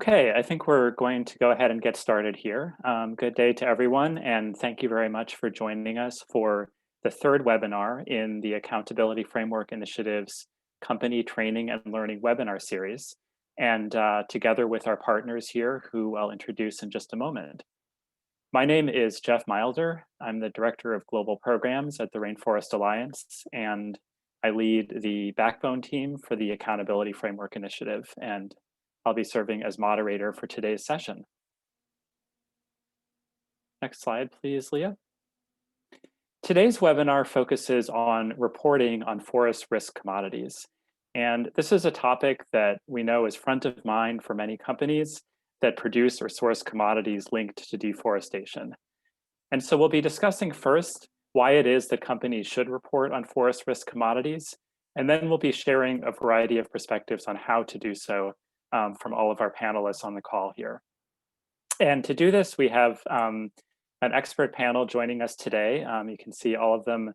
Okay, I think we're going to go ahead and get started here. Good day to everyone, and thank you very much for joining us for the third webinar in the Accountability Framework Initiative's Company Training and Learning webinar series, and together with our partners here, who I'll introduce in just a moment. My name is Jeff Milder. I'm the Director of Global Programs at the Rainforest Alliance, and I lead the backbone team for the Accountability Framework Initiative, and I'll be serving as moderator for today's session. Next slide, please, Leah. Today's webinar focuses on reporting on forest risk commodities. And this is a topic that we know is front of mind for many companies that produce or source commodities linked to deforestation. And so we'll be discussing first why it is that companies should report on forest risk commodities, and then we'll be sharing a variety of perspectives on how to do so from all of our panelists on the call here. And to do this, we have an expert panel joining us today. You can see all of them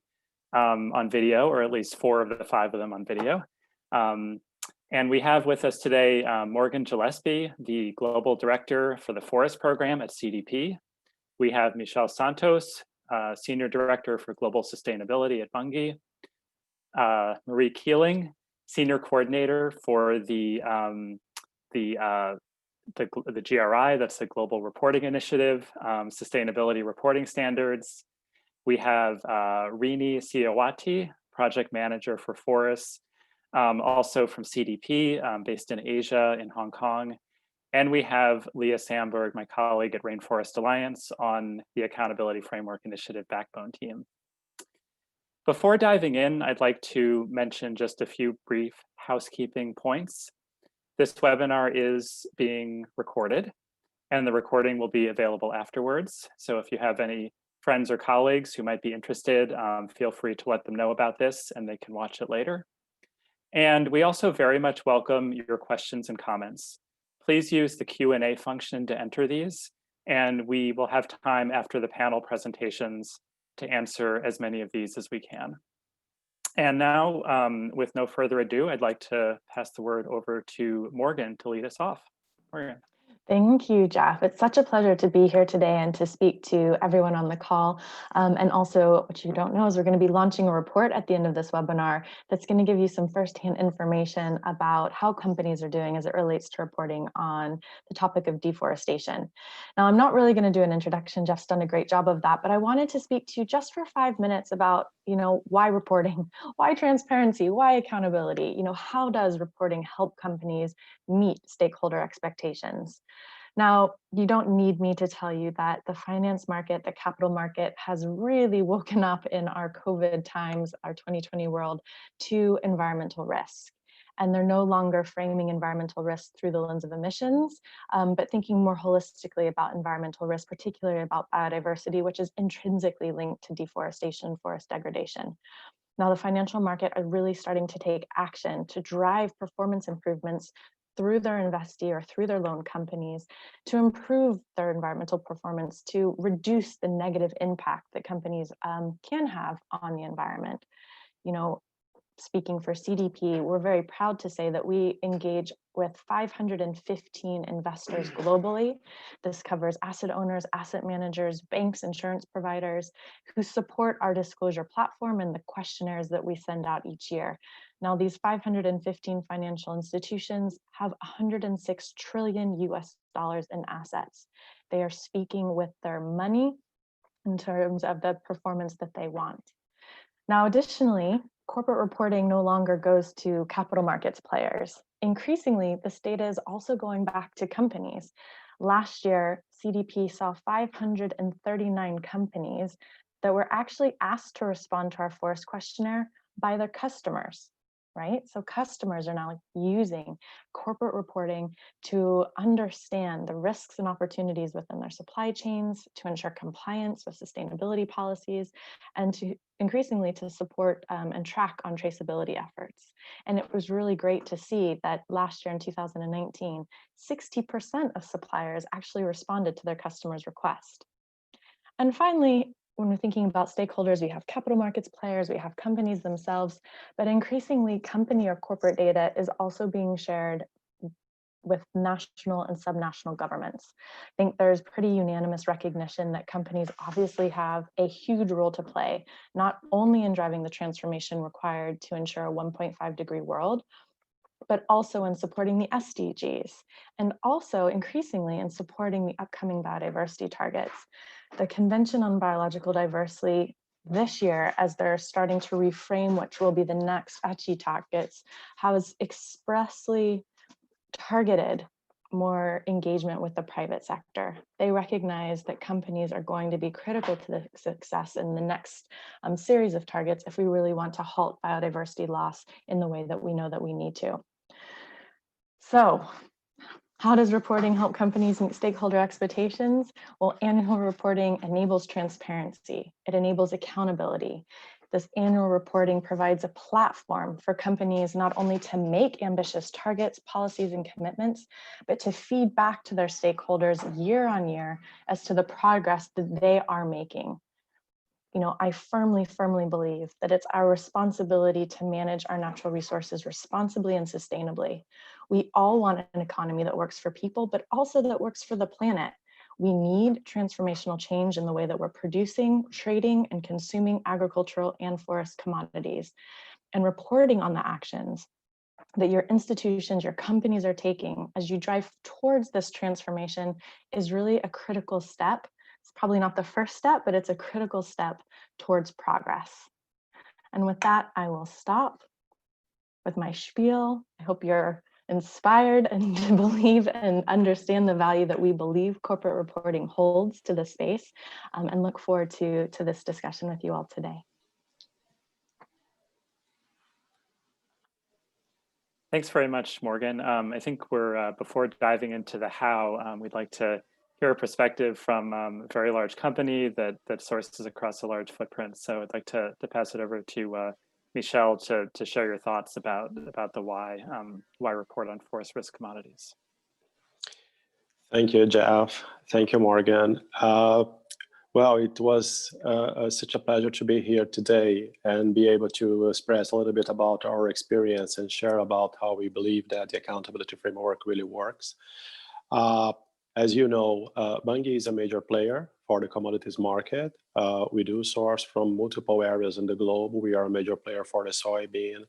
on video, or at least 4 of the 5 of them on video. And we have with us today Morgan Gillespie, the Global Director for the Forest Program at CDP. We have Michelle Santos, Senior Director for Global Sustainability at Bunge. Marie Keeling, Senior Coordinator for the GRI, that's the Global Reporting Initiative, Sustainability Reporting Standards. We have Rini Siyawati, Project Manager for Forests, also from CDP, based in Asia, in Hong Kong. And we have Leah Sandberg, my colleague at Rainforest Alliance, on the Accountability Framework Initiative backbone team. Before diving in, I'd like to mention just a few brief housekeeping points. This webinar is being recorded, and the recording will be available afterwards. So if you have any friends or colleagues who might be interested, feel free to let them know about this and they can watch it later. And we also very much welcome your questions and comments. Please use the Q&A function to enter these, and we will have time after the panel presentations to answer as many of these as we can. And now, with no further ado, I'd like to pass the word over to Morgan to lead us off. Morgan. Thank you, Jeff. It's such a pleasure to be here today and to speak to everyone on the call. And also, what you don't know is we're going to be launching a report at the end of this webinar that's going to give you some firsthand information about how companies are doing as it relates to reporting on the topic of deforestation. Now, I'm not really going to do an introduction. Jeff's done a great job of that, but I wanted to speak to you just for 5 minutes about, why reporting, why transparency, why accountability, how does reporting help companies meet stakeholder expectations? Now, you don't need me to tell you that the finance market, the capital market has really woken up in our COVID times, our 2020 world, to environmental risk. And they're no longer framing environmental risk through the lens of emissions, but thinking more holistically about environmental risk, particularly about biodiversity, which is intrinsically linked to deforestation, forest degradation. Now, the financial market are really starting to take action to drive performance improvements through their investee or through their loan companies to improve their environmental performance, to reduce the negative impact that companies can have on the environment. Speaking for CDP, we're very proud to say that we engage with 515 investors globally. This covers asset owners, asset managers, banks, insurance providers who support our disclosure platform and the questionnaires that we send out each year. Now, these 515 financial institutions have 106 trillion US dollars in assets. They are speaking with their money in terms of the performance that they want. Now, additionally, corporate reporting no longer goes to capital markets players. Increasingly, this data is also going back to companies. Last year, CDP saw 539 companies that were actually asked to respond to our forest questionnaire by their customers, right? So customers are now using corporate reporting to understand the risks and opportunities within their supply chains, to ensure compliance with sustainability policies, and to increasingly to support and track on traceability efforts. And it was really great to see that last year in 2019, 60% of suppliers actually responded to their customers' request. And finally, when we're thinking about stakeholders, we have capital markets players, we have companies themselves, but increasingly company or corporate data is also being shared with national and subnational governments. I think there's pretty unanimous recognition that companies obviously have a huge role to play, not only in driving the transformation required to ensure a 1.5-degree world, but also in supporting the SDGs, and also increasingly in supporting the upcoming biodiversity targets. The Convention on Biological Diversity this year, as they're starting to reframe which will be the next FACI targets, has expressly targeted more engagement with the private sector. They recognize that companies are going to be critical to the success in the next series of targets if we really want to halt biodiversity loss in the way that we know that we need to. So, how does reporting help companies meet stakeholder expectations? Well, annual reporting enables transparency. It enables accountability. This annual reporting provides a platform for companies not only to make ambitious targets, policies, and commitments, but to feed back to their stakeholders year on year as to the progress that they are making. You know, I firmly believe that it's our responsibility to manage our natural resources responsibly and sustainably. We all want an economy that works for people, but also that works for the planet. We need transformational change in the way that we're producing, trading, and consuming agricultural and forest commodities. And reporting on the actions that your institutions, your companies are taking as you drive towards this transformation is really a critical step. It's probably not the first step, but it's a critical step towards progress. And with that, I will stop with my spiel. I hope you're inspired and to believe and understand the value that we believe corporate reporting holds to the space, and look forward to this discussion with you all today. Thanks very much, Morgan. I think we're, before diving into the how, we'd like to hear a perspective from a very large company that sources across a large footprint. So I'd like to pass it over to Michelle to share your thoughts about the why report on forest risk commodities. Thank you, Jeff. Thank you, Morgan. Well, it was such a pleasure to be here today and be able to express a little bit about our experience and share about how we believe that the accountability framework really works. As you know, Bunge is a major player for the commodities market. We do source from multiple areas in the globe. We are a major player for the soybean.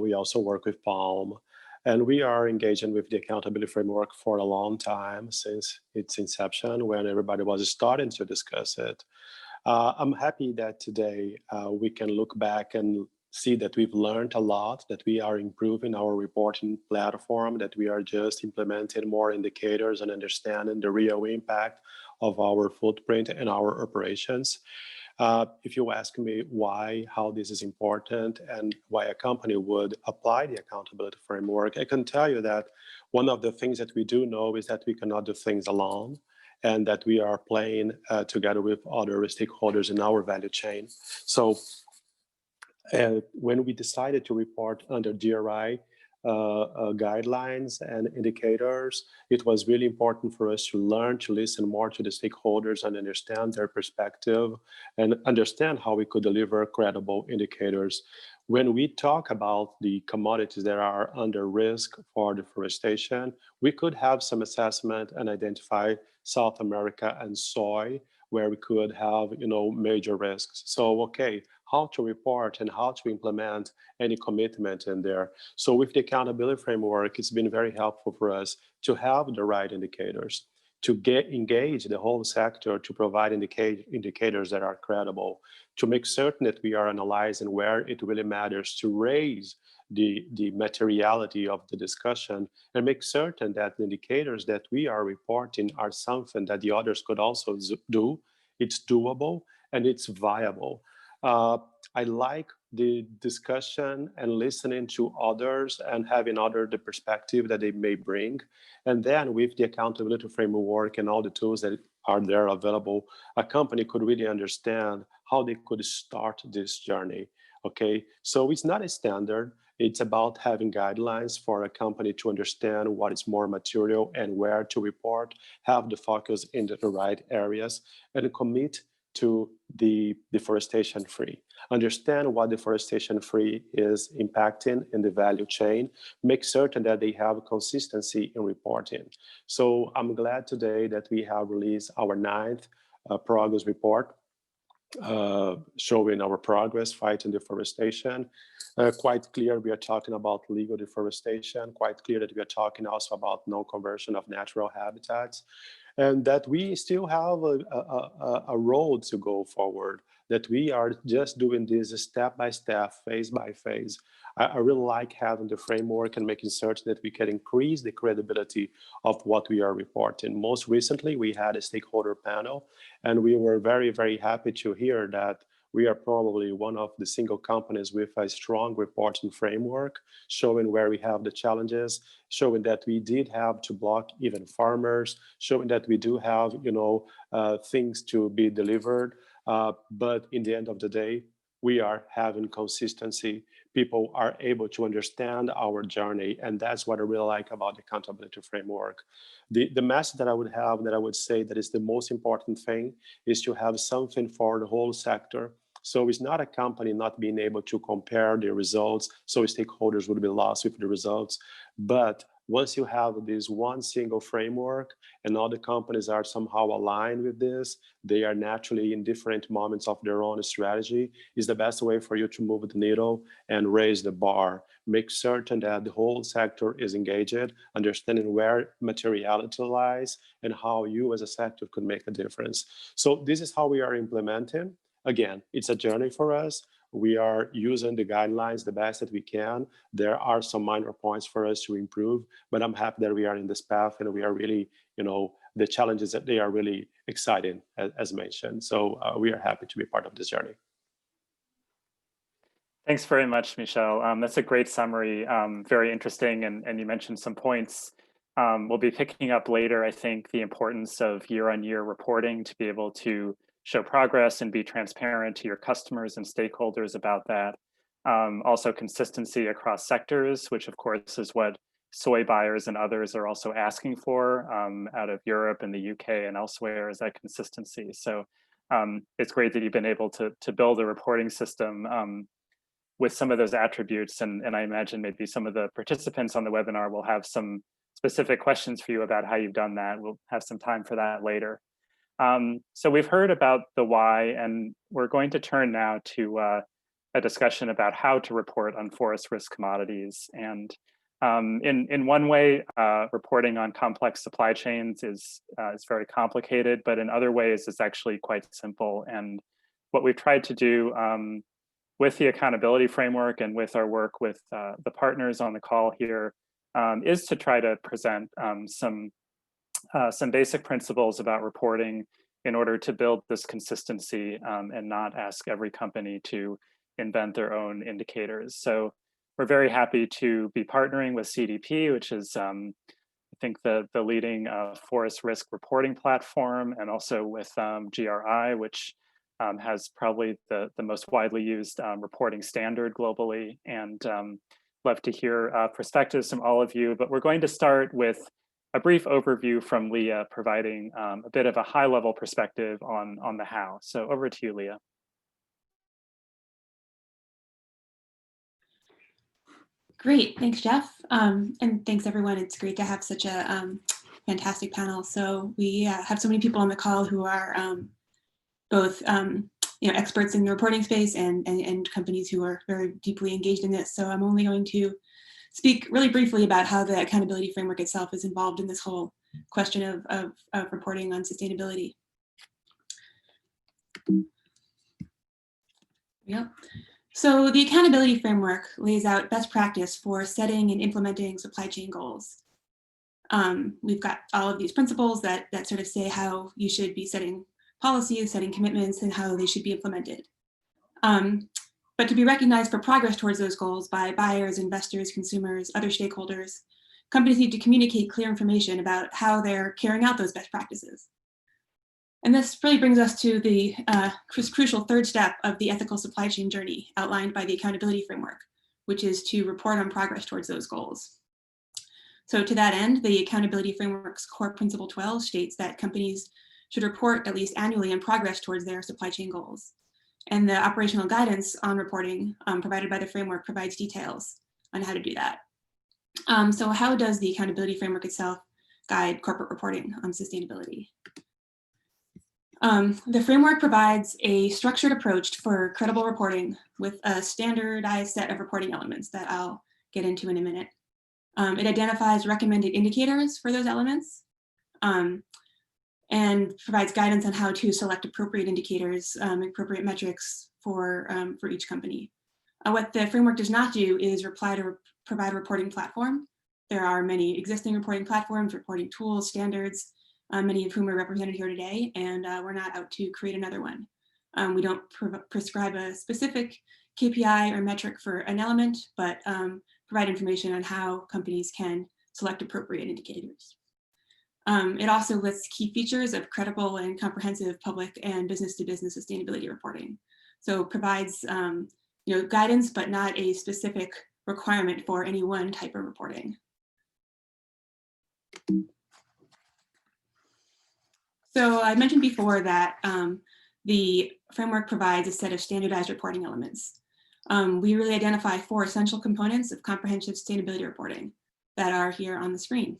We also work with palm. And we are engaging with the accountability framework for a long time, since its inception, when everybody was starting to discuss it. I'm happy that today we can look back and see that we've learned a lot, that we are improving our reporting platform, that we are just implementing more indicators and understanding the real impact of our footprint and our operations. If you ask me how this is important and why a company would apply the accountability framework, I can tell you that one of the things that we do know is that we cannot do things alone, and that we are playing together with other stakeholders in our value chain. So when we decided to report under GRI guidelines and indicators, it was really important for us to learn to listen more to the stakeholders and understand their perspective and understand how we could deliver credible indicators. When we talk about the commodities that are under risk for deforestation, we could have some assessment and identify South America and soy, where we could have, major risks. So, okay, how to report and how to implement any commitment in there. So with the accountability framework, it's been very helpful for us to have the right indicators, to engage the whole sector to provide indicators that are credible, to make certain that we are analyzing where it really matters to raise the materiality of the discussion, and make certain that the indicators that we are reporting are something that the others could also do. It's doable and it's viable. I like the discussion and listening to others and having the perspective that they may bring. And then with the accountability framework and all the tools that are there available, a company could really understand how they could start this journey. Okay, so it's not a standard. It's about having guidelines for a company to understand what is more material and where to report, have the focus in the right areas, and commit to the deforestation free. Understand what deforestation free is impacting in the value chain. Make certain that they have consistency in reporting. So I'm glad today that we have released our 9th progress report, showing our progress fighting deforestation. Quite clear we are talking about legal deforestation, quite clear that we are talking also about no conversion of natural habitats, and that we still have a road to go forward, that we are just doing this step by step, phase by phase. I really like having the framework and making certain that we can increase the credibility of what we are reporting. Most recently, we had a stakeholder panel, and we were very, very happy to hear that we are probably one of the single companies with a strong reporting framework, showing where we have the challenges, showing that we did have to block even farmers, showing that we do have, things to be delivered. But in the end of the day, we are having consistency. People are able to understand our journey, and that's what I really like about the accountability framework. The message that I would have, that I would say that is the most important thing, is to have something for the whole sector. So it's not a company not being able to compare the results, so stakeholders would be lost with the results. But once you have this one single framework and all the companies are somehow aligned with this, they are naturally in different moments of their own strategy, is the best way for you to move the needle and raise the bar. Make certain that the whole sector is engaged, understanding where materiality lies and how you as a sector could make a difference. So this is how we are implementing. Again, it's a journey for us. We are using the guidelines the best that we can. There are some minor points for us to improve, but I'm happy that we are in this path and we are really, the challenges that they are really exciting, as mentioned. So we are happy to be part of this journey. Thanks very much, Michel. That's a great summary, very interesting, and you mentioned some points. We'll be picking up later, I think, the importance of year-on-year reporting to be able to show progress and be transparent to your customers and stakeholders about that. Also consistency across sectors, which of course is what soy buyers and others are also asking for out of Europe and the UK and elsewhere, is that consistency. So it's great that you've been able to build a reporting system with some of those attributes. And I imagine maybe some of the participants on the webinar will have some specific questions for you about how you've done that. We'll have some time for that later. So we've heard about the why, and we're going to turn now to a discussion about how to report on forest risk commodities. And in one way, reporting on complex supply chains is very complicated, but in other ways, it's actually quite simple. And what we've tried to do with the accountability framework and with our work with the partners on the call here is to try to present some basic principles about reporting in order to build this consistency and not ask every company to invent their own indicators. So we're very happy to be partnering with CDP, which is I think the leading forest risk reporting platform, and also with GRI, which has probably the most widely used reporting standard globally. And love to hear perspectives from all of you, but we're going to start with a brief overview from Leah, providing a bit of a high-level perspective on the how. So over to you, Leah. Great, thanks, Jeff. And thanks, everyone. It's great to have such a fantastic panel. So we have so many people on the call who are both experts in the reporting space and companies who are very deeply engaged in this. So I'm only going to speak really briefly about how the accountability framework itself is involved in this whole question of reporting on sustainability. Yep. So the accountability framework lays out best practice for setting and implementing supply chain goals. We've got all of these principles that sort of say how you should be setting policies, setting commitments, and how they should be implemented. But to be recognized for progress towards those goals by buyers, investors, consumers, other stakeholders, companies need to communicate clear information about how they're carrying out those best practices. And this really brings us to the crucial third step of the ethical supply chain journey outlined by the accountability framework, which is to report on progress towards those goals. So to that end, the accountability framework's core principle 12 states that companies should report at least annually in progress towards their supply chain goals. And the operational guidance on reporting provided by the framework provides details on how to do that. So how does the accountability framework itself guide corporate reporting on sustainability? The framework provides a structured approach for credible reporting with a standardized set of reporting elements that I'll get into in a minute. It identifies recommended indicators for those elements and provides guidance on how to select appropriate indicators, appropriate metrics for each company. What the framework does not do is provide a reporting platform. There are many existing reporting platforms, reporting tools, standards, many of whom are represented here today, and we're not out to create another one. We don't prescribe a specific KPI or metric for an element, but provide information on how companies can select appropriate indicators. It also lists key features of credible and comprehensive public and business-to-business sustainability reporting. So it provides guidance, but not a specific requirement for any one type of reporting. So I mentioned before that the framework provides a set of standardized reporting elements. We really identify 4 essential components of comprehensive sustainability reporting that are here on the screen.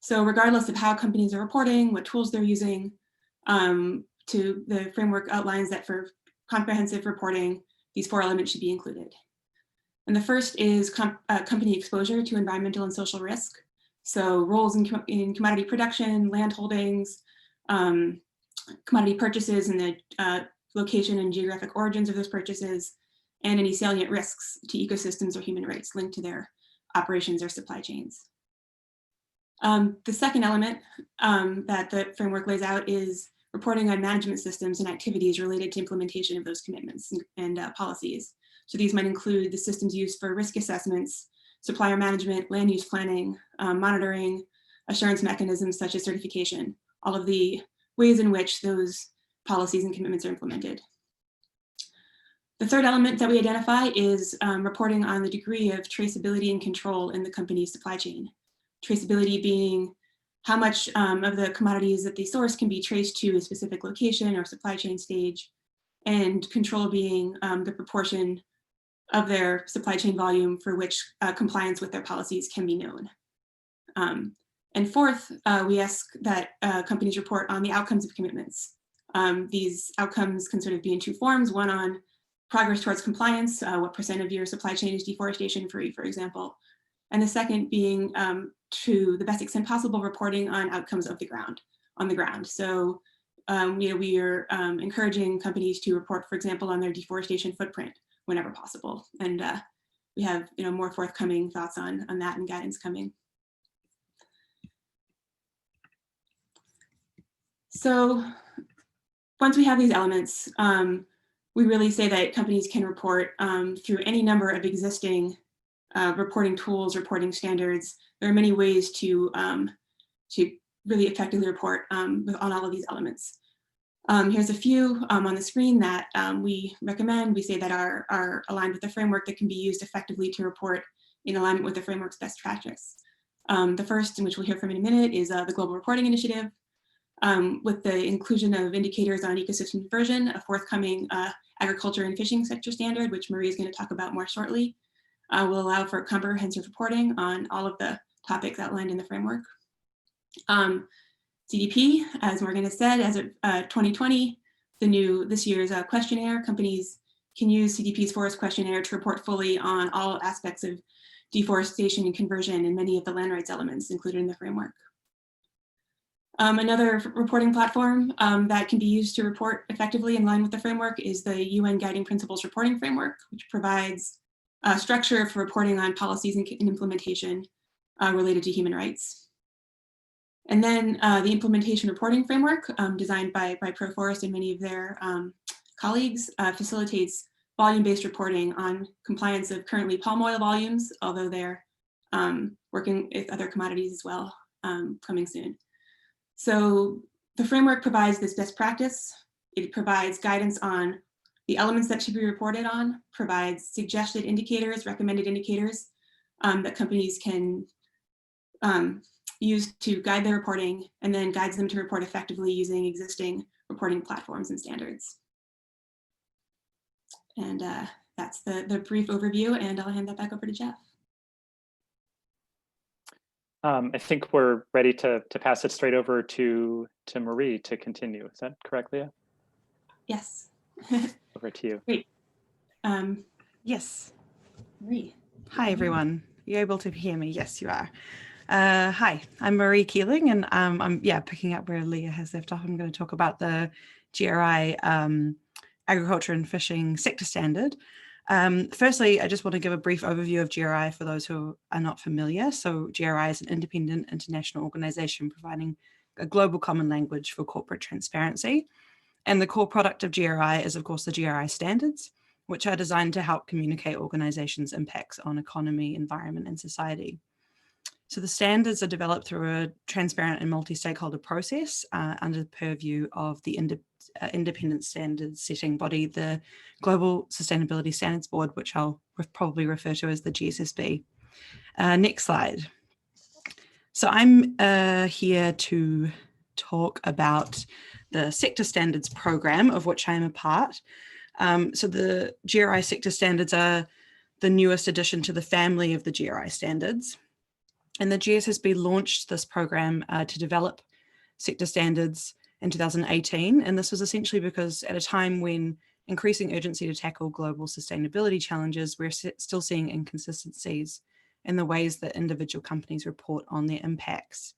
So regardless of how companies are reporting, what tools they're using, the framework outlines that for comprehensive reporting, these 4 elements should be included. And the first is company exposure to environmental and social risk. So roles in commodity production, land holdings, commodity purchases and the location and geographic origins of those purchases, and any salient risks to ecosystems or human rights linked to their operations or supply chains. The second element that the framework lays out is reporting on management systems and activities related to implementation of those commitments and policies. So these might include the systems used for risk assessments, supplier management, land use planning, monitoring, assurance mechanisms such as certification, all of the ways in which those policies and commitments are implemented. The third element that we identify is reporting on the degree of traceability and control in the company's supply chain. Traceability being how much of the commodities that they source can be traced to a specific location or supply chain stage, and control being the proportion of their supply chain volume for which compliance with their policies can be known. And fourth, we ask that companies report on the outcomes of commitments. These outcomes can sort of be in 2 forms, one on progress towards compliance, what % of your supply chain is deforestation free, for example. And the second being to the best extent possible reporting on outcomes of on the ground. So we are encouraging companies to report, for example, on their deforestation footprint whenever possible. And we have more forthcoming thoughts on that and guidance coming. So once we have these elements, we really say that companies can report through any number of existing reporting tools, reporting standards. There are many ways to really effectively report on all of these elements. Here's a few on the screen that we recommend. We say that are aligned with the framework that can be used effectively to report in alignment with the framework's best practice. The first, in which we'll hear from in a minute, is the Global Reporting Initiative. With the inclusion of indicators on ecosystem diversion, a forthcoming agriculture and fishing sector standard, which Marie is going to talk about more shortly, will allow for comprehensive reporting on all of the topics outlined in the framework. CDP, as Morgan has said, as of 2020, this year's questionnaire, companies can use CDP's forest questionnaire to report fully on all aspects of deforestation and conversion and many of the land rights elements included in the framework. Another reporting platform that can be used to report effectively in line with the framework is the UN Guiding Principles Reporting Framework, which provides a structure for reporting on policies and implementation related to human rights. And then the Implementation Reporting Framework, designed by ProForest and many of their colleagues, facilitates volume-based reporting on compliance of currently palm oil volumes, although they're working with other commodities as well, coming soon. So the framework provides this best practice. It provides guidance on the elements that should be reported on, provides suggested indicators, recommended indicators that companies can used to guide their reporting and then guides them to report effectively using existing reporting platforms and standards. And that's the brief overview, and I'll hand that back over to Jeff. I think we're ready to pass it straight over to Marie to continue. Is that correct, Leah? Yes. Over to you. Great. Yes. Marie. Hi, everyone. You able to hear me? Yes, you are. Hi, I'm Marie Keeling, and I'm picking up where Leah has left off. I'm going to talk about the GRI Agriculture and Fishing Sector Standard. Firstly, I just want to give a brief overview of GRI for those who are not familiar. So GRI is an independent international organization providing a global common language for corporate transparency. And the core product of GRI is, of course, the GRI standards, which are designed to help communicate organizations' impacts on economy, environment, and society. So the standards are developed through a transparent and multi-stakeholder process under the purview of the independent standards setting body, the Global Sustainability Standards Board, which I'll probably refer to as the GSSB. Next slide. So I'm here to talk about the sector standards program, of which I'm a part. So the GRI sector standards are the newest addition to the family of the GRI standards. And the GSSB launched this program to develop sector standards in 2018. And this was essentially because at a time when increasing urgency to tackle global sustainability challenges, we're still seeing inconsistencies in the ways that individual companies report on their impacts.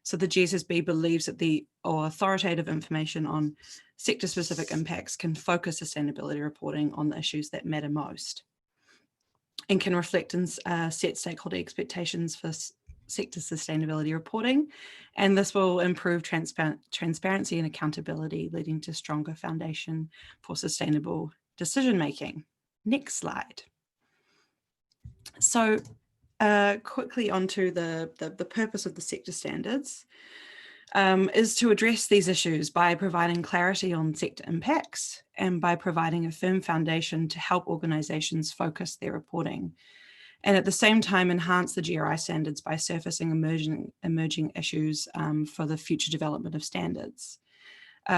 So the GSSB believes that the authoritative information on sector-specific impacts can focus sustainability reporting on the issues that matter most and can reflect and set stakeholder expectations for sector sustainability reporting. And this will improve transparency and accountability, leading to stronger foundation for sustainable decision-making. Next slide. So quickly onto the purpose of the sector standards is to address these issues by providing clarity on sector impacts and by providing a firm foundation to help organizations focus their reporting. And at the same time, enhance the GRI standards by surfacing emerging issues for the future development of standards.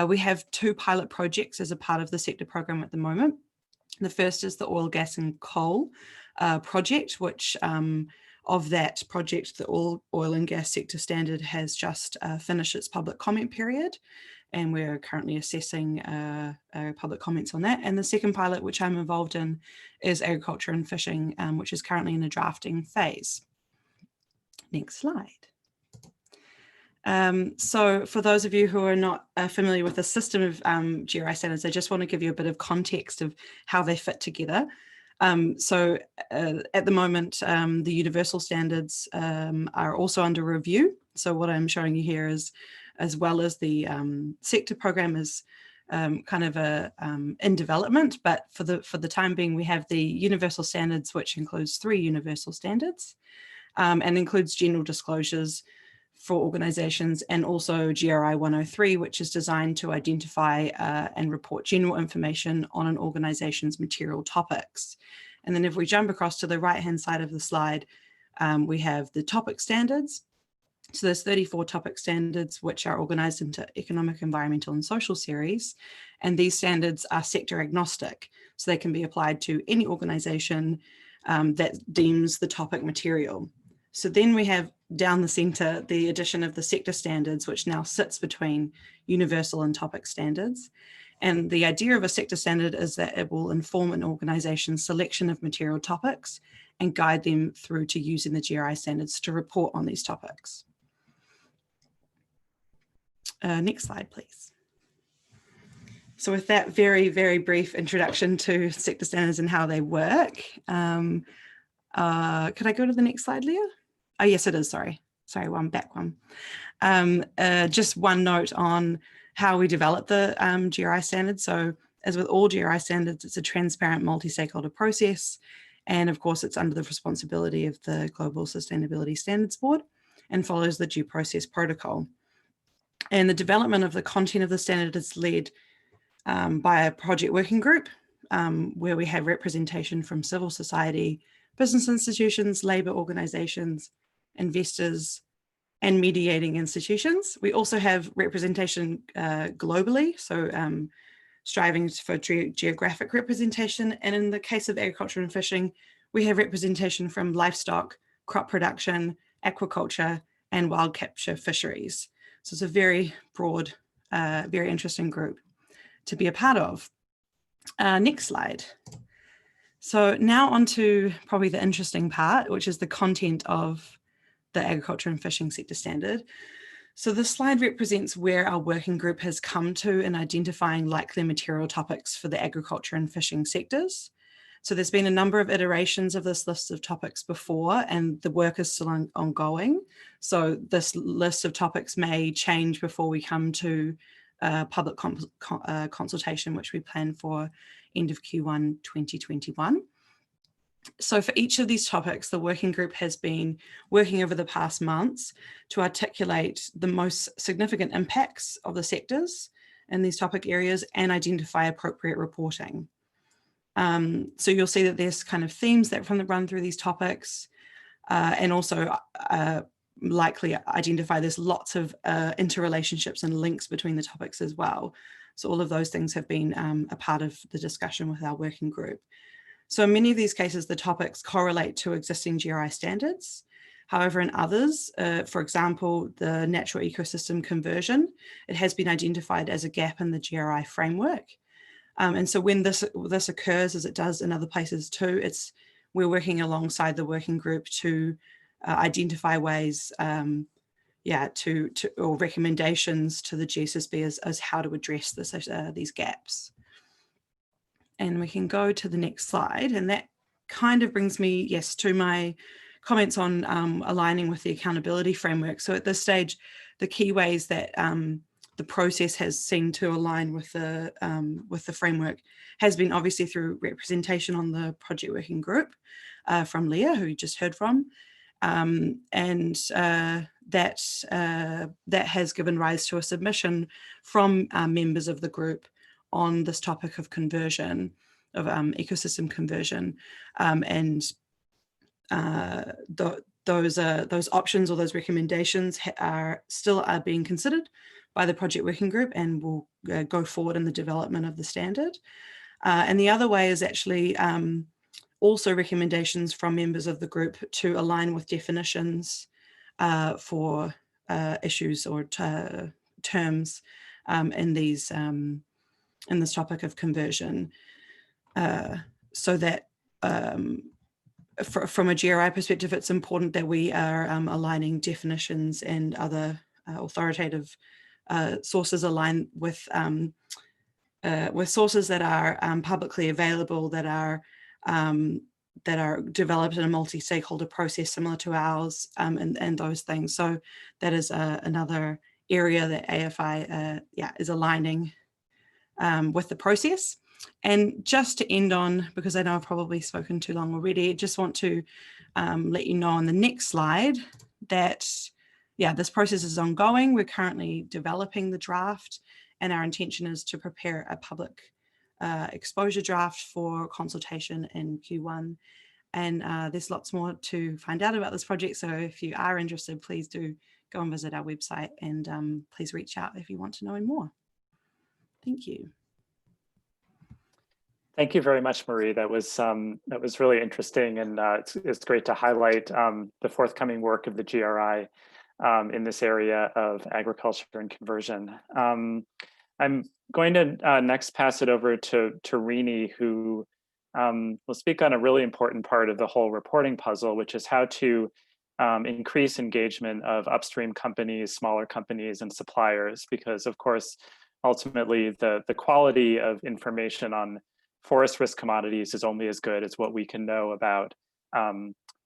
We have 2 pilot projects as a part of the sector program at the moment. The first is the oil, gas and coal project, which of that project, the oil and gas sector standard has just finished its public comment period. And we're currently assessing public comments on that. And the second pilot, which I'm involved in, is agriculture and fishing, which is currently in a drafting phase. Next slide. So for those of you who are not familiar with the system of GRI standards, I just want to give you a bit of context of how they fit together. So at the moment, the universal standards are also under review. So what I'm showing you here is, as well as the sector program is kind of in development, but for the time being, we have the universal standards, which includes 3 universal standards and includes general disclosures for organizations, and also GRI 103, which is designed to identify and report general information on an organization's material topics. And then if we jump across to the right-hand side of the slide, we have the topic standards. So there's 34 topic standards, which are organized into economic, environmental, and social series. And these standards are sector agnostic. So they can be applied to any organization that deems the topic material. So then we have down the center, the addition of the sector standards, which now sits between universal and topic standards. And the idea of a sector standard is that it will inform an organization's selection of material topics and guide them through to using the GRI standards to report on these topics. Next slide, please. So with that very, very brief introduction to sector standards and how they work, could I go to the next slide, Leah? Oh, yes, it is. Sorry, one back one. Just one note on how we develop the GRI standards. So as with all GRI standards, it's a transparent multi-stakeholder process. And of course, it's under the responsibility of the Global Sustainability Standards Board and follows the due process protocol. And the development of the content of the standard is led by a project working group where we have representation from civil society, business institutions, labor organizations, investors, and mediating institutions. We also have representation globally, so striving for geographic representation. And in the case of agriculture and fishing, we have representation from livestock, crop production, aquaculture, and wild capture fisheries. So it's a very broad, very interesting group to be a part of. Next slide. So now on to probably the interesting part, which is the content of the agriculture and fishing sector standard. So this slide represents where our working group has come to in identifying likely material topics for the agriculture and fishing sectors. So there's been a number of iterations of this list of topics before, and the work is still ongoing. So this list of topics may change before we come to public consultation, which we plan for end of Q1 2021. So for each of these topics, the working group has been working over the past months to articulate the most significant impacts of the sectors in these topic areas and identify appropriate reporting. So you'll see that there's kind of themes that run through these topics, and also likely identify there's lots of interrelationships and links between the topics as well. So all of those things have been a part of the discussion with our working group. So in many of these cases, the topics correlate to existing GRI standards. However, in others, for example, the natural ecosystem conversion, it has been identified as a gap in the GRI framework. And so when this occurs, as it does in other places too, we're working alongside the working group to identify ways, or recommendations to the GSSB as how to address these gaps. And we can go to the next slide, and that kind of brings me, yes, to my comments on aligning with the accountability framework. So at this stage, the key ways that the process has seemed to align with the framework has been obviously through representation on the project working group from Leah, who you just heard from, and that has given rise to a submission from members of the group on this topic of conversion, of ecosystem conversion, and those options or those recommendations are still being considered by the project working group and will go forward in the development of the standard. And the other way is actually also recommendations from members of the group to align with definitions for issues or terms in this topic of conversion, so that from a GRI perspective, it's important that we are aligning definitions and other authoritative sources align with sources that are publicly available, that are developed in a multi-stakeholder process similar to ours, and those things. So that is another area that AFI is aligning with the process. And just to end on, because I know I've probably spoken too long already, I just want to let you know on the next slide that, this process is ongoing. We're currently developing the draft, and our intention is to prepare a public exposure draft for consultation in Q1. And there's lots more to find out about this project. So if you are interested, please do go and visit our website, and please reach out if you want to know more. Thank you. Thank you very much, Marie. That was really interesting, and it's great to highlight the forthcoming work of the GRI in this area of agriculture and conversion. I'm going to next pass it over to Rini, who will speak on a really important part of the whole reporting puzzle, which is how to increase engagement of upstream companies, smaller companies, and suppliers, because of course, ultimately the quality of information on forest risk commodities is only as good as what we can know about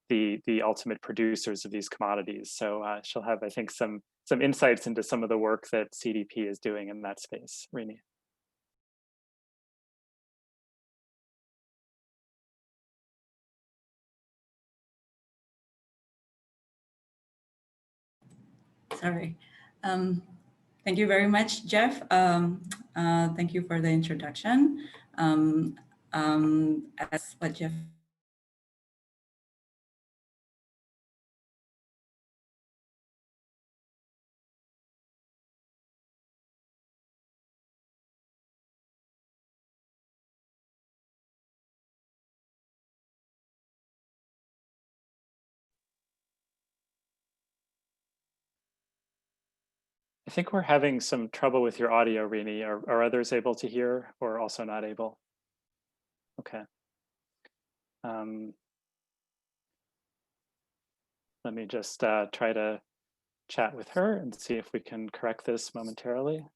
the ultimate producers of these commodities. So she'll have, I think, some insights into some of the work that CDP is doing in that space. Rini. Sorry. Thank you very much, Jeff. Thank you for the introduction. As what Jeff think we're having some trouble with your audio, Rini. Are others able to hear or also not able? Okay. Let me just try to chat with her and see if we can correct this momentarily.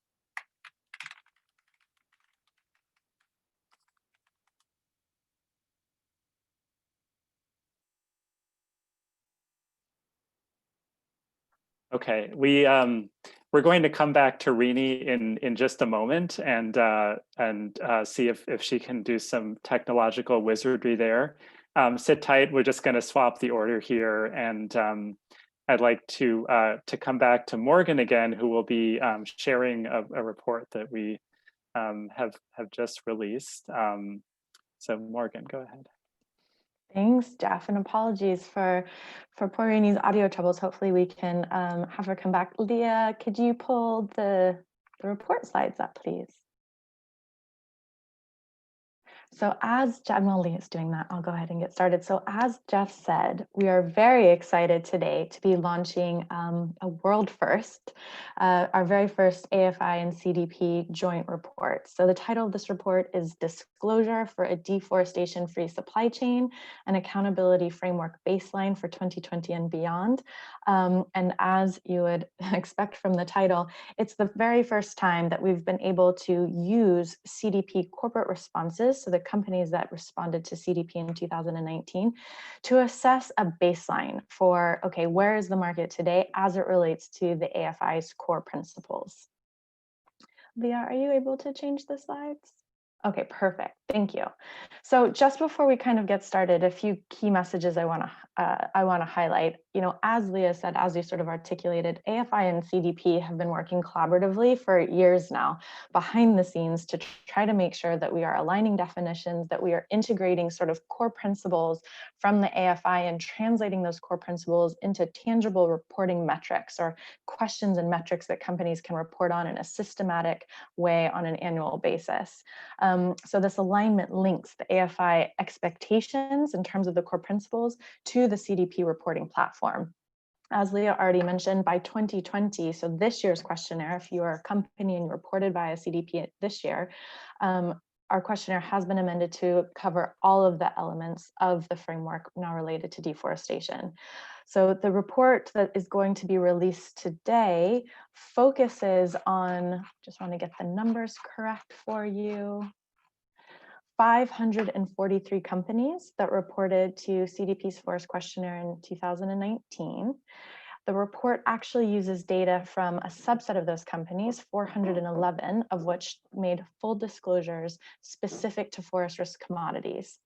Okay, we're going to come back to Rini in just a moment and see if she can do some technological wizardry there. Sit tight. We're just going to swap the order here, and I'd like to come back to Morgan again, who will be sharing a report that we have just released. So Morgan, go ahead. Thanks, Jeff, and apologies for poor Rini's audio troubles. Hopefully we can have her come back. Leah, could you pull the report slides up, please? So as Jeff, while Leah's doing that, I'll go ahead and get started. So as Jeff said, we are very excited today to be launching a world first, our very first AFI and CDP joint report. So the title of this report is Disclosure for a Deforestation-Free Supply Chain, an Accountability Framework Baseline for 2020 and Beyond. And as you would expect from the title, it's the very first time that we've been able to use CDP corporate responses, so the companies that responded to CDP in 2019, to assess a baseline for, okay, where is the market today as it relates to the AFI's core principles. Leah, are you able to change the slides? Okay, perfect. Thank you. So just before we kind of get started, a few key messages I want to highlight. You know, as Leah said, as you sort of articulated, AFI and CDP have been working collaboratively for years now behind the scenes to try to make sure that we are aligning definitions, that we are integrating sort of core principles from the AFI and translating those core principles into tangible reporting metrics or questions and metrics that companies can report on in a systematic way on an annual basis. So this alignment links the AFI expectations in terms of the core principles to the CDP reporting platform. As Leah already mentioned, by 2020, so this year's questionnaire, if you are a company and you reported via CDP this year, our questionnaire has been amended to cover all of the elements of the framework now related to deforestation. So the report that is going to be released today focuses on, just want to get the numbers correct for you, 543 companies that reported to CDP's Forest Questionnaire in 2019. The report actually uses data from a subset of those companies, 411 of which made full disclosures specific to forest risk commodities.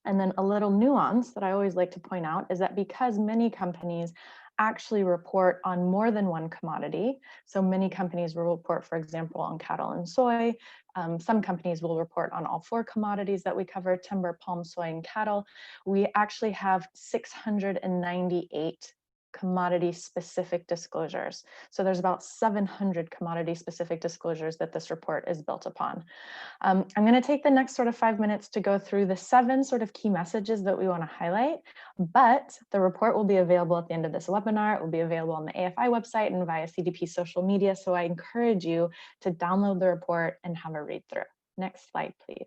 And then a little nuance that I always like to point out is that because many companies actually report on more than one commodity, so many companies will report, for example, on cattle and soy. Some companies will report on all four commodities that we cover, timber, palm, soy, and cattle. We actually have 698 commodity-specific disclosures. So there's about 700 commodity-specific disclosures that this report is built upon. I'm going to take the next sort of 5 minutes to go through the 7 sort of key messages that we want to highlight, but the report will be available at the end of this webinar. It will be available on the AFI website and via CDP social media, so I encourage you to download the report and have a read through. Next slide, please.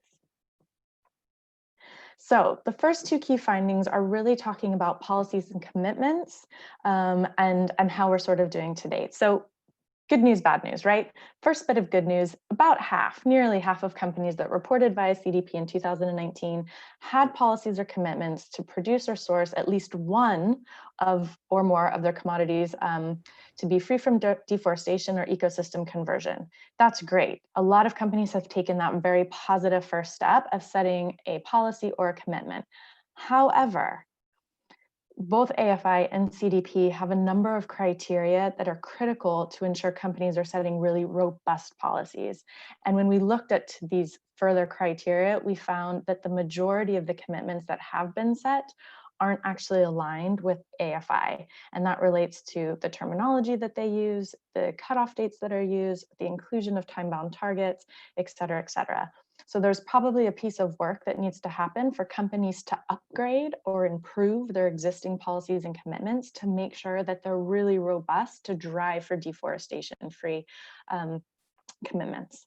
So the first 2 key findings are really talking about policies and commitments and how we're sort of doing to date. So good news, bad news, right? First bit of good news, about half, nearly half of companies that reported via CDP in 2019 had policies or commitments to produce or source at least one of or more of their commodities to be free from deforestation or ecosystem conversion. That's great. A lot of companies have taken that very positive first step of setting a policy or a commitment. However, both AFI and CDP have a number of criteria that are critical to ensure companies are setting really robust policies. And when we looked at these further criteria, we found that the majority of the commitments that have been set aren't actually aligned with AFI. And that relates to the terminology that they use, the cutoff dates that are used, the inclusion of time-bound targets, et cetera, et cetera. So there's probably a piece of work that needs to happen for companies to upgrade or improve their existing policies and commitments to make sure that they're really robust to drive for deforestation-free commitments.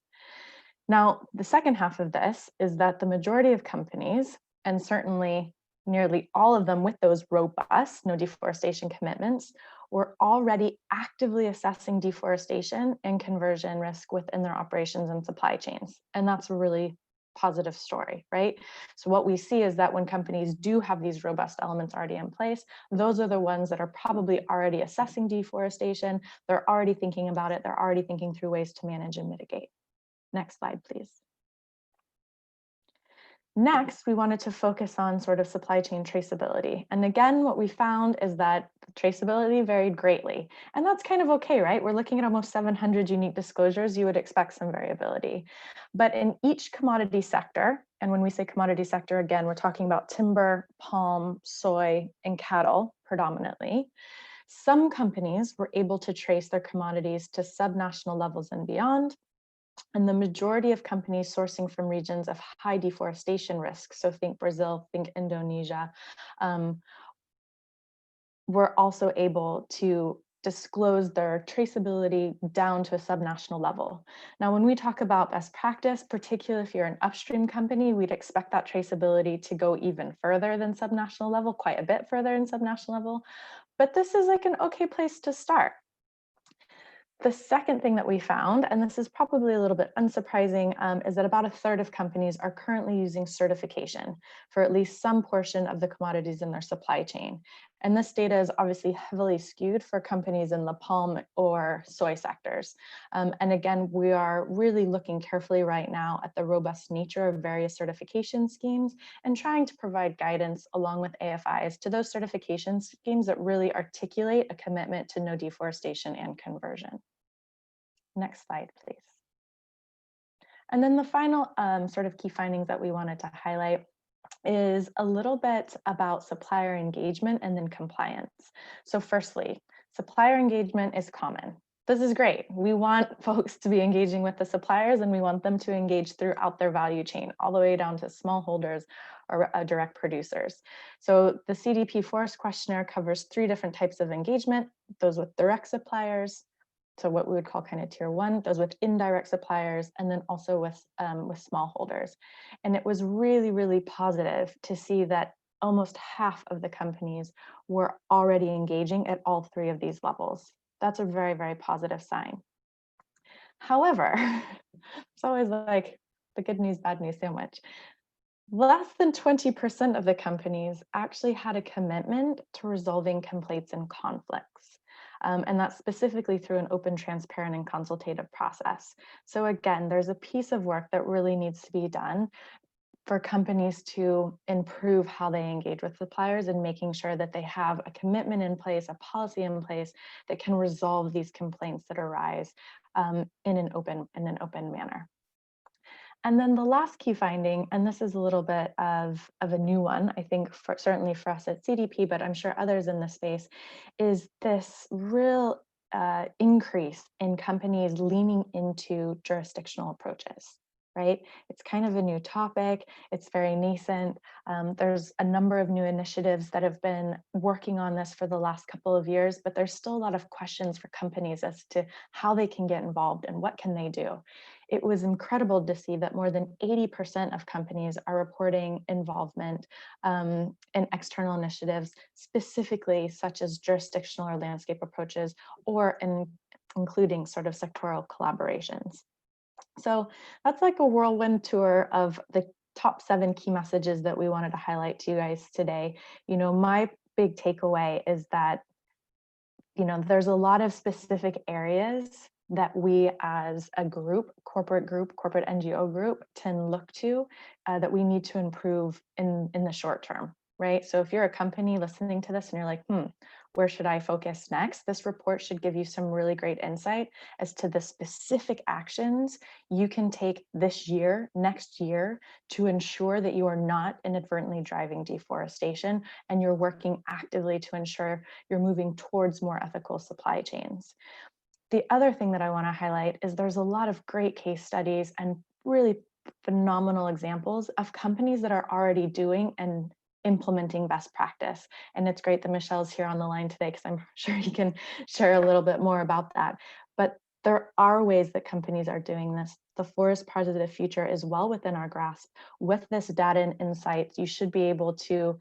Now, the second half of this is that the majority of companies, and certainly nearly all of them with those robust no deforestation commitments, were already actively assessing deforestation and conversion risk within their operations and supply chains. And that's a really positive story, right? So what we see is that when companies do have these robust elements already in place, those are the ones that are probably already assessing deforestation. They're already thinking about it. They're already thinking through ways to manage and mitigate. Next slide, please. Next, we wanted to focus on sort of supply chain traceability. And again, what we found is that traceability varied greatly. And that's kind of okay, right? We're looking at almost 700 unique disclosures. You would expect some variability. But in each commodity sector, and when we say commodity sector, again, we're talking about timber, palm, soy, and cattle predominantly. Some companies were able to trace their commodities to subnational levels and beyond. And the majority of companies sourcing from regions of high deforestation risk, so think Brazil, think Indonesia, were also able to disclose their traceability down to a subnational level. Now, when we talk about best practice, particularly if you're an upstream company, we'd expect that traceability to go even further than subnational level, quite a bit further in subnational level. But this is like an okay place to start. The second thing that we found, and this is probably a little bit unsurprising, is that about a third of companies are currently using certification for at least some portion of the commodities in their supply chain. And this data is obviously heavily skewed for companies in the palm or soy sectors. And again, we are really looking carefully right now at the robust nature of various certification schemes and trying to provide guidance along with AFIs to those certification schemes that really articulate a commitment to no deforestation and conversion. Next slide, please. And then the final sort of key findings that we wanted to highlight is a little bit about supplier engagement and then compliance. So firstly, supplier engagement is common. This is great. We want folks to be engaging with the suppliers, and we want them to engage throughout their value chain, all the way down to smallholders or direct producers. So the CDP Forest Questionnaire covers 3 different types of engagement: those with direct suppliers, so what we would call kind of tier 1, those with indirect suppliers, and then also with smallholders. And it was really, really positive to see that almost half of the companies were already engaging at all 3 of these levels. That's a very, very positive sign. However, it's always like the good news, bad news sandwich. Less than 20% of the companies actually had a commitment to resolving complaints and conflicts. And that's specifically through an open, transparent, and consultative process. So again, there's a piece of work that really needs to be done for companies to improve how they engage with suppliers and making sure that they have a commitment in place, a policy in place that can resolve these complaints that arise in an open manner. And then the last key finding, and this is a little bit of a new one, I think certainly for us at CDP, but I'm sure others in the space, is this real increase in companies leaning into jurisdictional approaches, right? It's kind of a new topic. It's very nascent. There's a number of new initiatives that have been working on this for the last couple of years, but there's still a lot of questions for companies as to how they can get involved and what can they do. It was incredible to see that more than 80% of companies are reporting involvement in external initiatives, specifically such as jurisdictional or landscape approaches, or including sort of sectoral collaborations. So that's like a whirlwind tour of the top 7 key messages that we wanted to highlight to you guys today. You know, my big takeaway is that, you know, there's a lot of specific areas that we as a group, corporate NGO group, can look to that we need to improve in the short term, right? So if you're a company listening to this and you're like, where should I focus next? This report should give you some really great insight as to the specific actions you can take this year, next year, to ensure that you are not inadvertently driving deforestation and you're working actively to ensure you're moving towards more ethical supply chains. The other thing that I want to highlight is there's a lot of great case studies and really phenomenal examples of companies that are already doing and implementing best practice. And it's great that Michelle's here on the line today, because I'm sure he can share a little bit more about that. But there are ways that companies are doing this. The forest positive future is well within our grasp. With this data and insights, you should be able to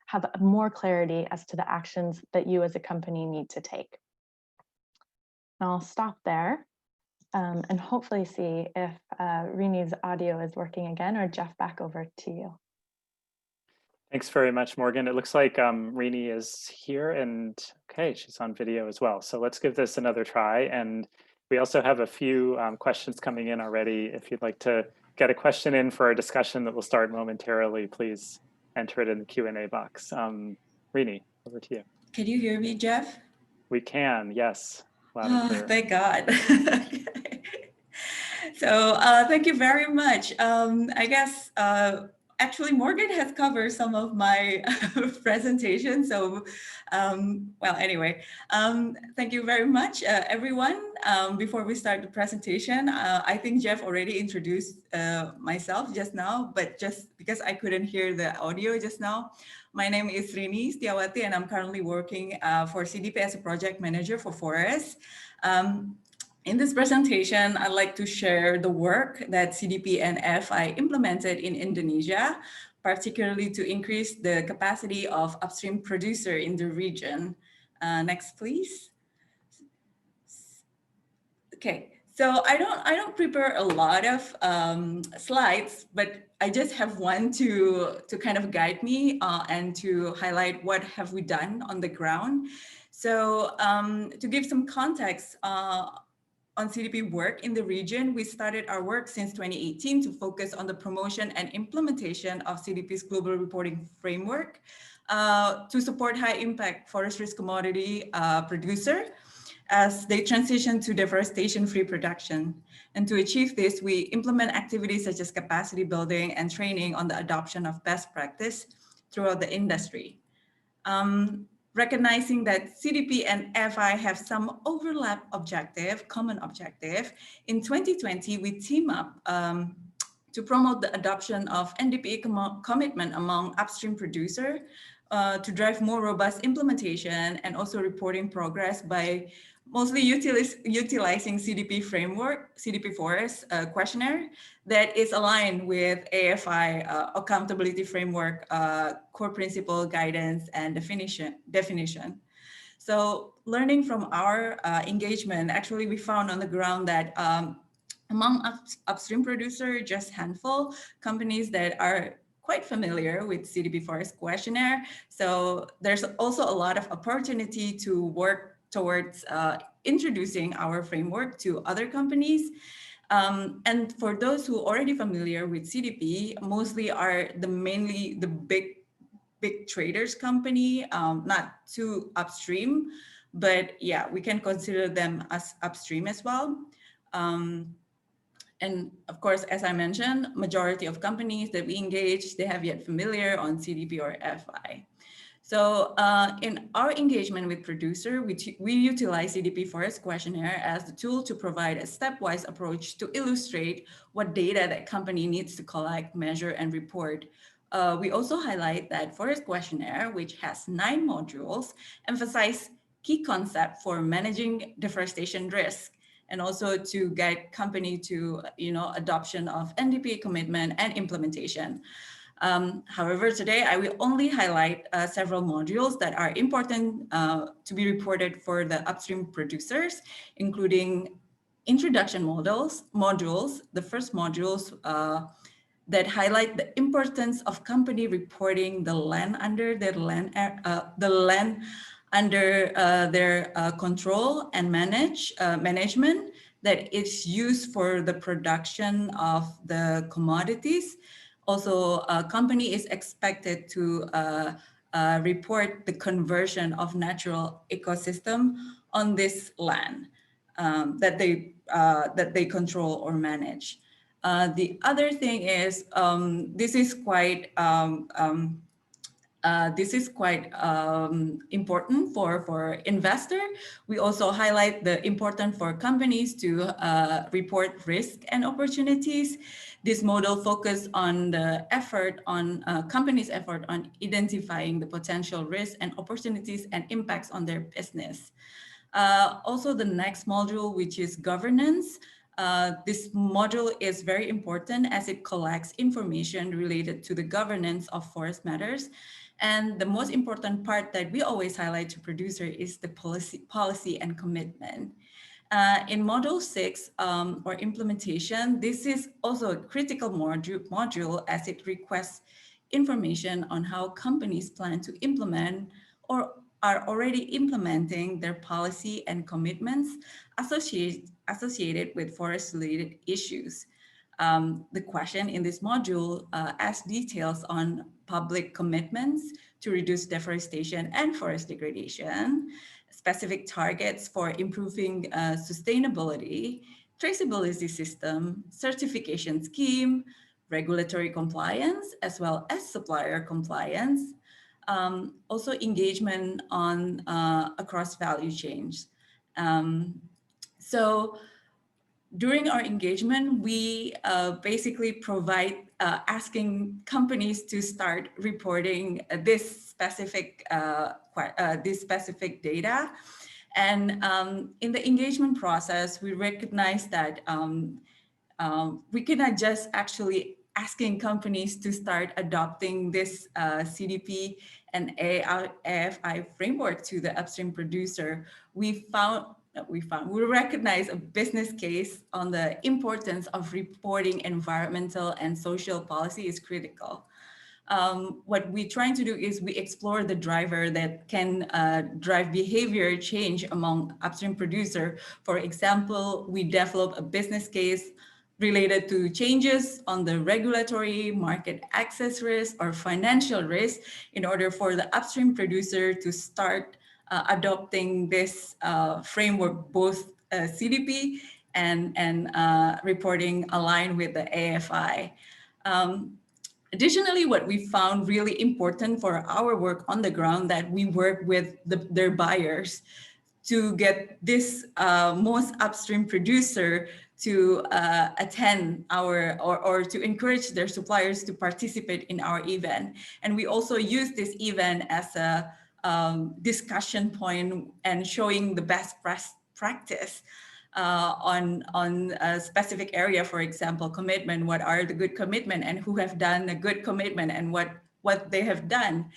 have more clarity as to the actions that you as a company need to take. And I'll stop there and hopefully see if Rini's audio is working again, or Jeff, back over to you. Thanks very much, Morgan. It looks like Rini is here, and okay, she's on video as well. So let's give this another try. And we also have a few questions coming in already. If you'd like to get a question in for our discussion that will start momentarily, please enter it in the Q&A box. Rini, over to you. Can you hear me, Jeff? We can, yes. Loud and clear. Thank God. So thank you very much. I guess actually Morgan has covered some of my presentation. So well, anyway, thank you very much, everyone. Before we start the presentation, I think Jeff already introduced myself just now, but just because I couldn't hear the audio just now, my name is Rini Setiawati, and I'm currently working for CDP as a project manager for Forest. In this presentation, I'd like to share the work that CDP and FI implemented in Indonesia, particularly to increase the capacity of upstream producer in the region. Next, please. Okay, so I don't prepare a lot of slides, but I just have one to kind of guide me and to highlight what have we done on the ground. So to give some context on CDP work in the region, we started our work since 2018 to focus on the promotion and implementation of CDP's global reporting framework to support high impact forest risk commodity producer as they transition to deforestation-free production. And to achieve this, we implement activities such as capacity building and training on the adoption of best practice throughout the industry. Recognizing that CDP and FI have some common objective, in 2020, we team up to promote the adoption of NDPE commitment among upstream producer to drive more robust implementation and also reporting progress by mostly utilizing CDP framework, CDP Forest questionnaire that is aligned with AFI accountability framework, core principle guidance and definition. So learning from our engagement, actually we found on the ground that among upstream producer, just handful companies that are quite familiar with CDP Forest questionnaire. So there's also a lot of opportunity to work towards introducing our framework to other companies. And for those who are already familiar with CDP, mostly are mainly the big traders company, not too upstream, but yeah, we can consider them as upstream as well. And of course, as I mentioned, majority of companies that we engage, they have yet familiar on CDP or FI. So in our engagement with producer, we utilize CDP Forest questionnaire as the tool to provide a stepwise approach to illustrate what data that company needs to collect, measure, and report. We also highlight that Forest questionnaire, which has 9 modules, emphasize key concept for managing deforestation risk, and also to guide company to adoption of NDPE commitment and implementation. However, today I will only highlight several modules that are important to be reported for the upstream producers, including introduction modules, the first modules that highlight the importance of company reporting the land under their control and management that is used for the production of the commodities. Also, a company is expected to report the conversion of natural ecosystem on this land that they control or manage. The other thing is, this is quite This is quite important for investor. We also highlight the important for companies to report risk and opportunities. This model focus on the effort on companies' effort on identifying the potential risks and opportunities and impacts on their business. Also, the next module, which is governance. This module is very important as it collects information related to the governance of forest matters. And the most important part that we always highlight to producer is the policy and commitment. In module 6, or implementation, this is also a critical module as it requests information on how companies plan to implement or are already implementing their policy and commitments associated with forest-related issues. The question in this module asks details on public commitments to reduce deforestation and forest degradation, specific targets for improving sustainability, traceability system, certification scheme, regulatory compliance, as well as supplier compliance, also engagement on across value chains. So during our engagement, we basically provide asking companies to start reporting this specific data. And in the engagement process, we recognize that we cannot just actually asking companies to start adopting this CDP and AFI framework to the upstream producer. We recognize a business case on the importance of reporting environmental and social policy is critical. What we're trying to do is we explore the driver that can drive behavior change among upstream producer. For example, we develop a business case related to changes on the regulatory, market access risk, or financial risk in order for the upstream producer to start adopting this framework, both CDP and reporting aligned with the AFI. Additionally, what we found really important for our work on the ground that we work with their buyers to get this most upstream producer to attend our, or to encourage their suppliers to participate in our event. And we also use this event as a discussion point and showing the best practice on a specific area, for example, commitment, what are the good commitment and who have done a good commitment and what they have done.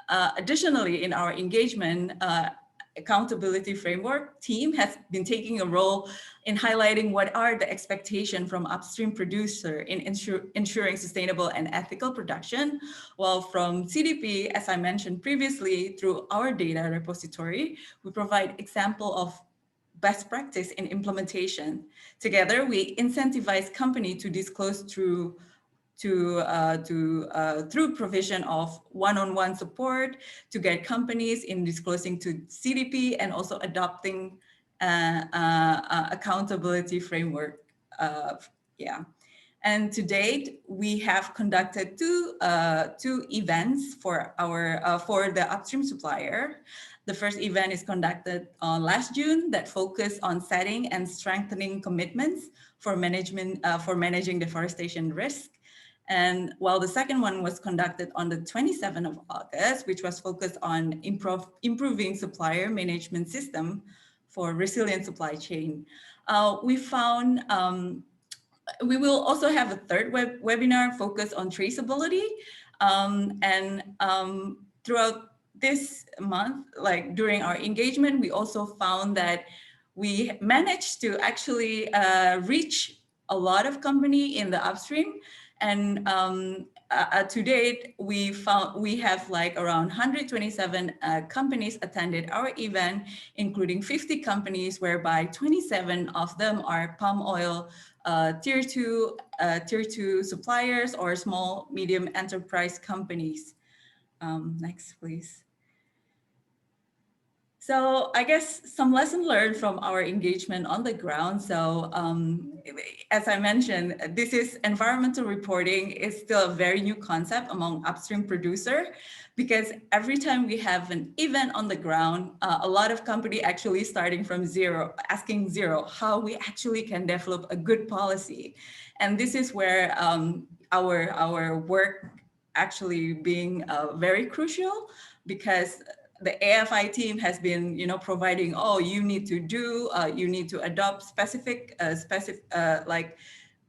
Additionally, in our engagement, accountability framework team has been taking a role in highlighting what are the expectations from upstream producer in ensuring sustainable and ethical production. While from CDP, as I mentioned previously, through our data repository, we provide example of best practice in implementation. Together, we incentivize company to disclose through provision of one-on-one support to guide companies in disclosing to CDP and also adopting accountability framework. And to date, we have conducted two events for the upstream supplier. The first event is conducted on last June that focused on setting and strengthening commitments for managing deforestation risk. And while the second one was conducted on the 27th of August, which was focused on improving supplier management system for resilient supply chain. We found we will also have a third webinar focused on traceability. Throughout this month, like during our engagement, we also found that we managed to actually reach a lot of company in the upstream. And to date, we have like around 127 companies attended our event, including 50 companies, whereby 27 of them are palm oil tier two suppliers or small medium enterprise companies. Next, please. So I guess some lesson learned from our engagement on the ground. So as I mentioned, this is environmental reporting is still a very new concept among upstream producer, because every time we have an event on the ground, a lot of company actually starting from zero, asking how we actually can develop a good policy. And this is where our work actually being very crucial, because the AFI team has been, providing, you need to adopt specific, like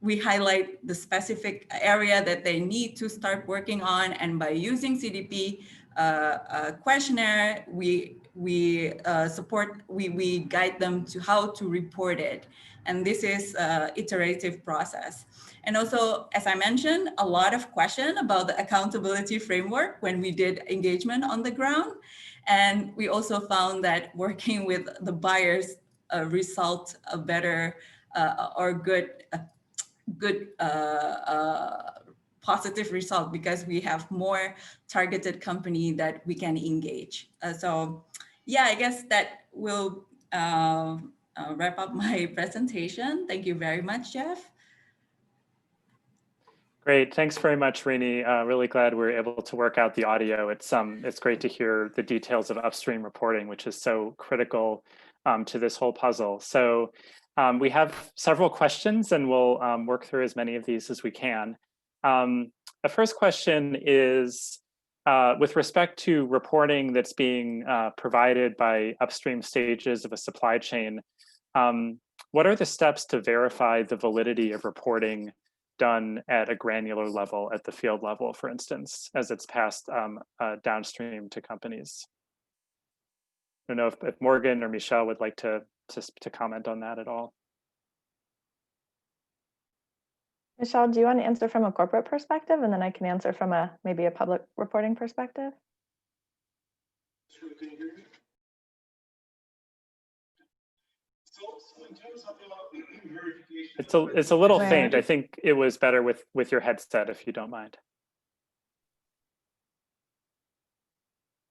we highlight the specific area that they need to start working on. And by using CDP questionnaire, we guide them to how to report it. And this is an iterative process. And also, as I mentioned, a lot of question about the accountability framework when we did engagement on the ground. And we also found that working with the buyers result a better or good positive result, because we have more targeted company that we can engage. So yeah, I guess that will wrap up my presentation. Thank you very much, Jeff. Great, thanks very much, Rini. Really glad we're able to work out the audio. It's great to hear the details of upstream reporting, which is so critical to this whole puzzle. So we have several questions, and we'll work through as many of these as we can. The first question is, with respect to reporting that's being provided by upstream stages of a supply chain, what are the steps to verify the validity of reporting done at a granular level, at the field level, for instance, as it's passed downstream to companies? I don't know if Morgan or Michelle would like to comment on that at all. Michelle, do you want to answer from a corporate perspective, and then I can answer from maybe a public reporting perspective? Sure, can you hear me? So in terms of verification, it's a little faint. I think it was better with your headset, if you don't mind.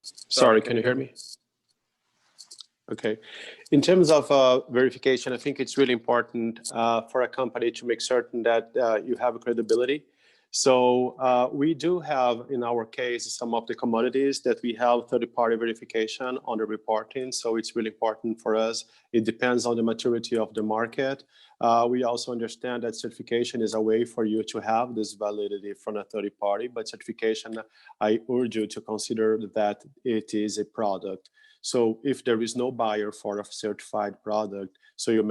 Sorry, can you hear me? Okay. In terms of verification, I think it's really important for a company to make certain that you have credibility. So we do have, in our case, some of the commodities that we have third-party verification on the reporting. So it's really important for us. It depends on the maturity of the market. We also understand that certification is a way for you to have this validity from a third party, but certification, I urge you to consider that it is a product. So if there is no buyer for a certified product, so you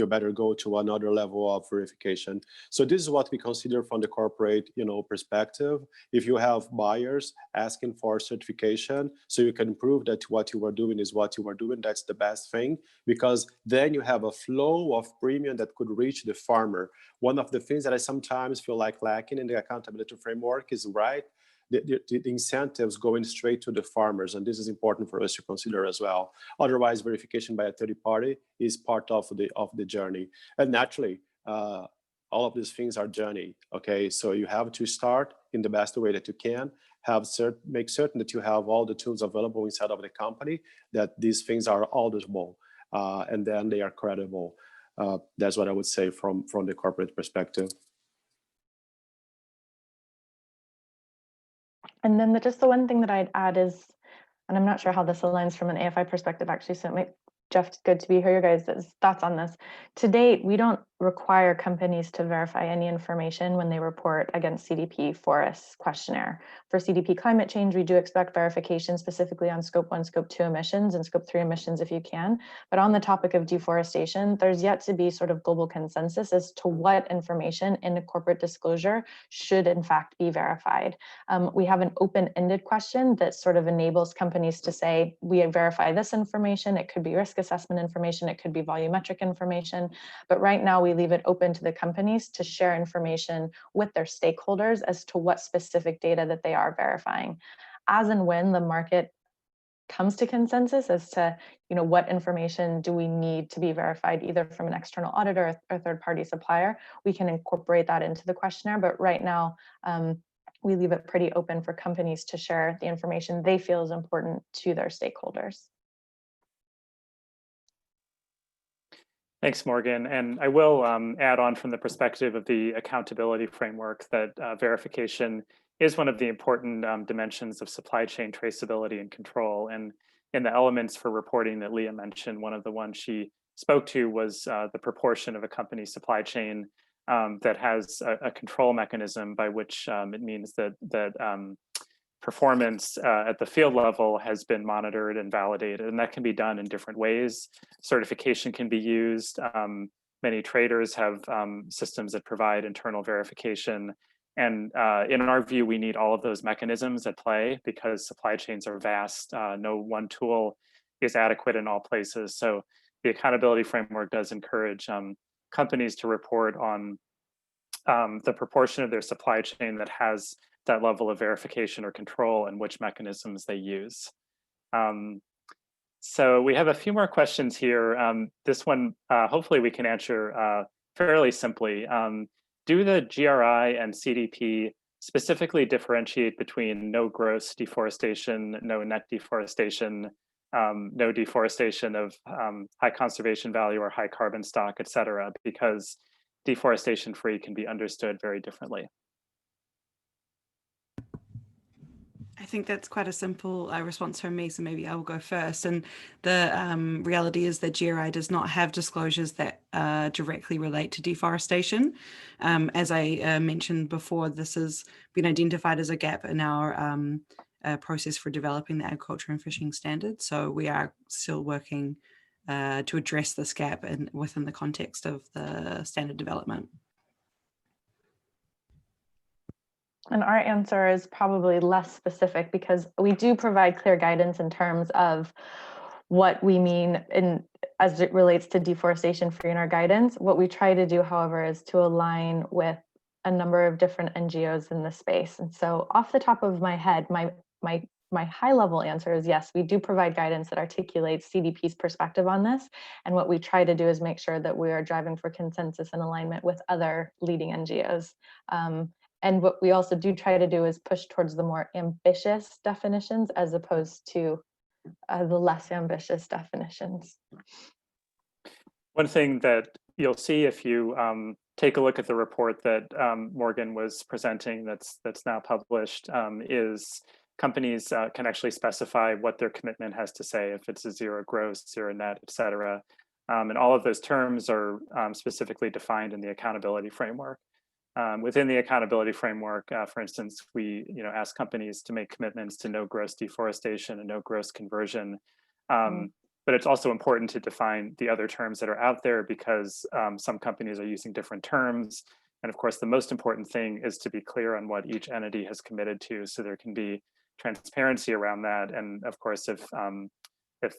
better go to another level of verification. So this is what we consider from the corporate, perspective. If you have buyers asking for certification, so you can prove that what you are doing is what you are doing, that's the best thing, because then you have a flow of premium that could reach the farmer. One of the things that I sometimes feel like lacking in the accountability framework is the incentives going straight to the farmers, and this is important for us to consider as well. Otherwise, verification by a third party is part of the journey. And naturally, all of these things are journey. Okay, so you have to start in the best way that you can. Make certain that you have all the tools available inside of the company, that these things are auditable, and then they are credible. That's what I would say from the corporate perspective. And then just the one thing that I'd add is, and I'm not sure how this aligns from an AFI perspective actually, so it might, Jeff, it's good to hear your guys' thoughts on this. To date, we don't require companies to verify any information when they report against CDP forest questionnaire. For CDP climate change, we do expect verification specifically on scope 1, scope 2 emissions and scope 3 emissions if you can. But on the topic of deforestation, there's yet to be sort of global consensus as to what information in a corporate disclosure should in fact be verified. We have an open-ended question that sort of enables companies to say, we verify this information. It could be risk assessment information. It could be volumetric information. But right now we leave it open to the companies to share information with their stakeholders as to what specific data that they are verifying. As and when the market comes to consensus as to, what information do we need to be verified, either from an external auditor or third-party supplier, we can incorporate that into the questionnaire. But right now, we leave it pretty open for companies to share the information they feel is important to their stakeholders. Thanks, Morgan. And I will add on from the perspective of the accountability framework that verification is one of the important dimensions of supply chain traceability and control. And in the elements for reporting that Leah mentioned, one of the ones she spoke to was the proportion of a company's supply chain that has a control mechanism by which it means that performance at the field level has been monitored and validated, and that can be done in different ways. Certification can be used. Many traders have systems that provide internal verification. And in our view, we need all of those mechanisms at play because supply chains are vast. No one tool is adequate in all places. So the accountability framework does encourage companies to report on the proportion of their supply chain that has that level of verification or control and which mechanisms they use. So we have a few more questions here. This one, hopefully we can answer fairly simply. Do the GRI and CDP specifically differentiate between no gross deforestation, no net deforestation, no deforestation of high conservation value or high carbon stock, et cetera, because deforestation free can be understood very differently? I think that's quite a simple response from me, so maybe I will go first. And the reality is that GRI does not have disclosures that directly relate to deforestation. As I mentioned before, this has been identified as a gap in our process for developing the agriculture and fishing standards. So we are still working to address this gap within the context of the standard development. And our answer is probably less specific because we do provide clear guidance in terms of what we mean as it relates to deforestation free in our guidance. What we try to do, however, is to align with a number of different NGOs in the space. And so off the top of my head, my high level answer is yes, we do provide guidance that articulates CDP's perspective on this. And what we try to do is make sure that we are driving for consensus and alignment with other leading NGOs. And what we also do try to do is push towards the more ambitious definitions as opposed to the less ambitious definitions. One thing that you'll see if you take a look at the report that Morgan was presenting that's now published is companies can actually specify what their commitment has to say, if it's a zero gross, zero net, et cetera. And all of those terms are specifically defined in the accountability framework. Within the accountability framework, for instance, we ask companies to make commitments to no gross deforestation and no gross conversion. But it's also important to define the other terms that are out there because some companies are using different terms. And of course, the most important thing is to be clear on what each entity has committed to, so there can be transparency around that. And of course, if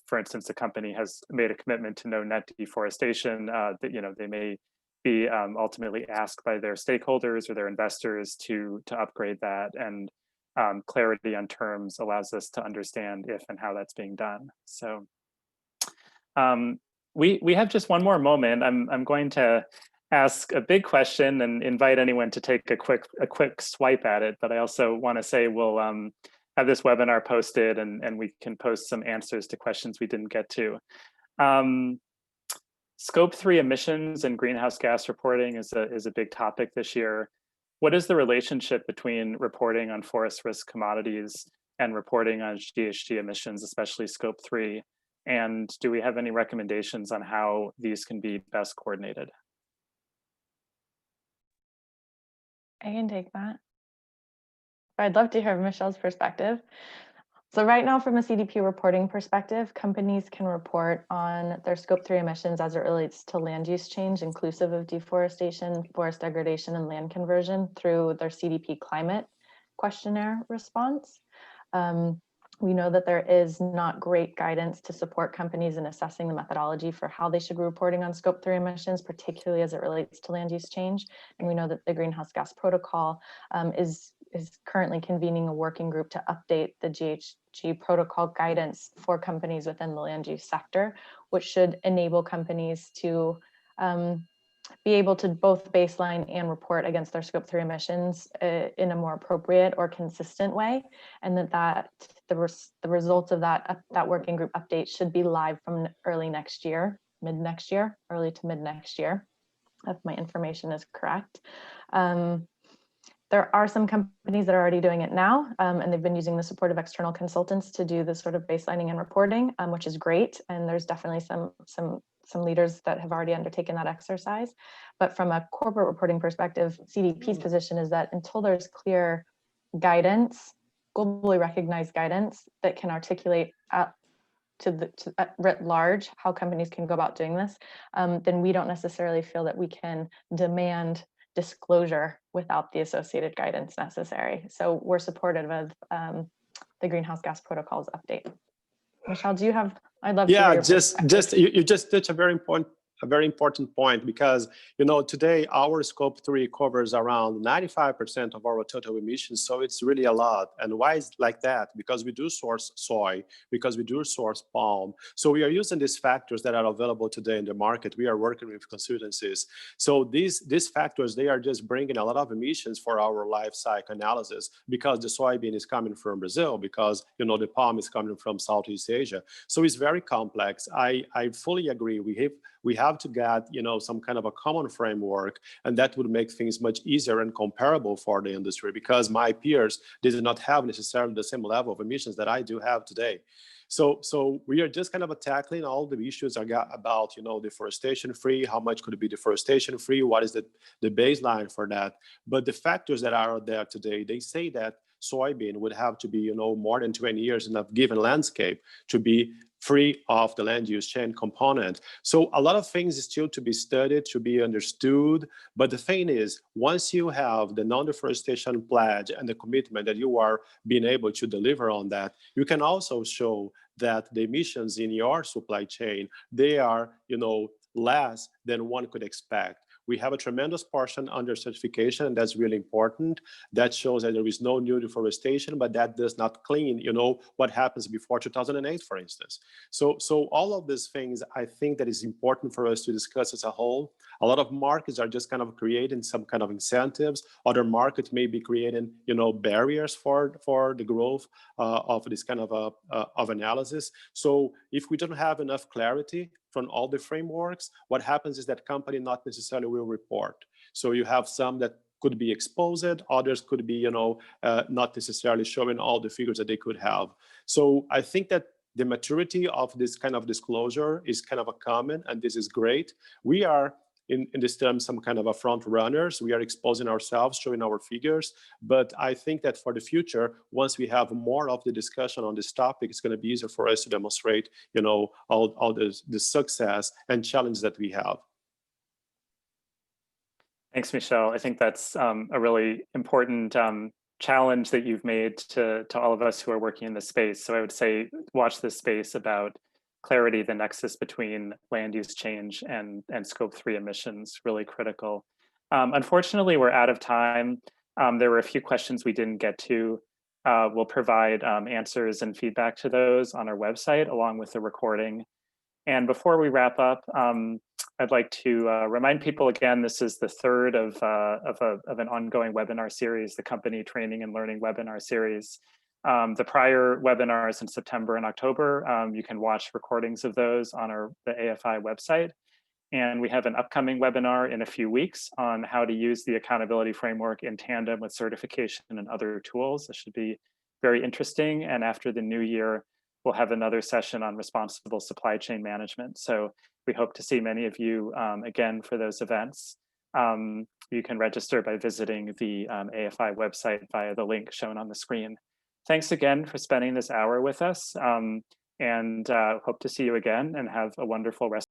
for instance, a company has made a commitment to no net deforestation, that they may be ultimately asked by their stakeholders or their investors to upgrade that, and clarity on terms allows us to understand if and how that's being done. So we have just one more moment. I'm going to ask a big question and invite anyone to take a quick swipe at it, but I also want to say we'll have this webinar posted and we can post some answers to questions we didn't get to. Scope 3 emissions and greenhouse gas reporting is a big topic this year. What is the relationship between reporting on forest risk commodities and reporting on GHG emissions, especially Scope 3? And do we have any recommendations on how these can be best coordinated? I can take that. I'd love to hear Michelle's perspective. So right now, from a CDP reporting perspective, companies can report on their Scope 3 emissions as it relates to land use change, inclusive of deforestation, forest degradation, and land conversion through their CDP climate questionnaire response. We know that there is not great guidance to support companies in assessing the methodology for how they should be reporting on Scope 3 emissions, particularly as it relates to land use change. And we know that the Greenhouse Gas Protocol is currently convening a working group to update the GHG protocol guidance for companies within the land use sector, which should enable companies to be able to both baseline and report against their Scope 3 emissions in a more appropriate or consistent way, and the results of that working group update should be live from early next year. mid next year, early to mid next year, if my information is correct. There are some companies that are already doing it now, and they've been using the support of external consultants to do this sort of baselining and reporting, which is great. And there's definitely some leaders that have already undertaken that exercise. But from a corporate reporting perspective, CDP's position is that until there's clear guidance, globally recognized guidance that can articulate writ large how companies can go about doing this, then we don't necessarily feel that we can demand disclosure without the associated guidance necessary. So we're supportive of the greenhouse gas protocols update. Michelle, do you have? I'd love to hear your perspective. You just touched a very important point, because today our scope 3 covers around 95% of our total emissions, so it's really a lot. And why is like that? Because we do source soy, because we do source palm, so we are using these factors that are available today in the market. We are working with consultancies, so these factors, they are just bringing a lot of emissions for our life cycle analysis, because the soybean is coming from Brazil, because the palm is coming from Southeast Asia. So it's very complex. I fully agree. We have to get some kind of a common framework, and that would make things much easier and comparable for the industry, because my peers, they do not have necessarily the same level of emissions that I do have today. So we are just kind of tackling all the issues about deforestation free, how much could it be deforestation free, what is the baseline for that. But the factors that are there today, they say that soybean would have to be more than 20 years in a given landscape to be free of the land use chain component. So a lot of things is still to be studied, to be understood. But the thing is, once you have the non-deforestation pledge and the commitment that you are being able to deliver on that, you can also show that the emissions in your supply chain, they are less than one could expect. We have a tremendous portion under certification, and that's really important. That shows that there is no new deforestation, but that does not clean, what happens before 2008, for instance. So all of these things, I think that is important for us to discuss as a whole. A lot of markets are just kind of creating some kind of incentives. Other markets may be creating, barriers for the growth of this kind of analysis. So if we don't have enough clarity from all the frameworks, what happens is that company not necessarily will report. So you have some that could be exposed, others could be, not necessarily showing all the figures that they could have. So I think that the maturity of this kind of disclosure is kind of a common, and this is great. We are in this term some kind of a front runners. We are exposing ourselves, showing our figures. But I think that for the future, once we have more of the discussion on this topic, it's going to be easier for us to demonstrate, all the success and challenge that we have. Thanks, Michelle. I think that's a really important challenge that you've made to all of us who are working in this space. So I would say watch this space about clarity, the nexus between land use change and scope 3 emissions, really critical. Unfortunately, we're out of time. There were a few questions we didn't get to. We'll provide answers and feedback to those on our website along with the recording. And before we wrap up, I'd like to remind people again, this is the third of an ongoing webinar series, the Company Training and Learning webinar series. The prior webinars in September and October, you can watch recordings of those on the AFI website. And we have an upcoming webinar in a few weeks on how to use the accountability framework in tandem with certification and other tools. This should be very interesting. And after the new year, we'll have another session on responsible supply chain management. So we hope to see many of you again for those events. You can register by visiting the AFI website via the link shown on the screen. Thanks again for spending this hour with us, and hope to see you again and have a wonderful rest.